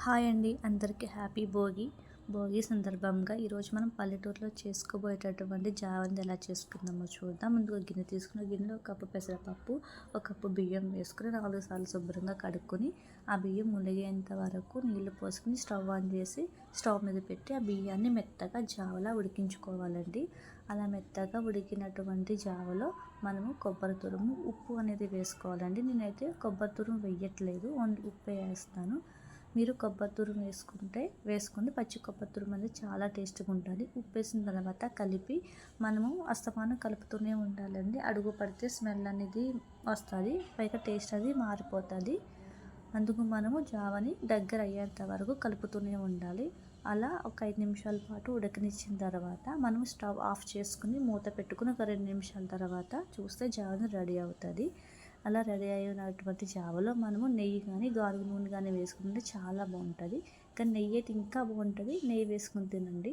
Hi అండి, అందరికీ happy Bhogi. Bhogi సందర్భంగా ఈరోజు మనం పల్లెటూరులో చేసుకోబోయేటటువంటి జావంది ఎలా చేసుకుందామో చూద్దాం. ముందుగా గిన్నె తీసుకున్న గిన్నెలో 1 కప్పు పెసరపప్పు, 1 కప్పు బియ్యం వేసుకుని 4 సార్లు శుభ్రంగా కడుక్కొని ఆ బియ్యం మునిగేంత వరకు నీళ్లు పోసుకుని స్టవ్ ఆన్ చేసి స్టవ్ మీద పెట్టి ఆ బియ్యాన్ని మెత్తగా జావలా ఉడికించుకోవాలండి. అలా మెత్తగా ఉడికినటువంటి జావలో మనము కొబ్బరి తురుము, ఉప్పు అనేది వేసుకోవాలండి. నేనైతే కొబ్బరి తురుము వేయట్లేదు, ఓన్లీ ఉప్పు వేస్తాను. మీరు కొబ్బరి తురుము వేసుకుని పచ్చి కొబ్బరి తురుము అనేది చాలా టేస్ట్గా ఉంటుంది. ఉప్పు వేసిన తర్వాత కలిపి మనము అస్తమానం కలుపుతూనే ఉండాలండి. అడుగు పడితే స్మెల్ అనేది వస్తుంది, పైగా టేస్ట్ అది మారిపోతుంది. అందుకు మనము జావని దగ్గర అయ్యేంత వరకు కలుపుతూనే ఉండాలి. అలా ఒక 5 నిమిషాల పాటు ఉడకనిచ్చిన తర్వాత మనం స్టవ్ ఆఫ్ చేసుకుని మూత పెట్టుకుని ఒక 2 నిమిషాల తర్వాత చూస్తే జావ రెడీ అవుతుంది. అలా రెడీ అయినటువంటి జావలో మనము నెయ్యి కానీ గానుగ నూనె కానీ వేసుకుంటే చాలా బాగుంటుంది. కానీ నెయ్యి అయితే ఇంకా బాగుంటుంది, నెయ్యి వేసుకుని తినండి.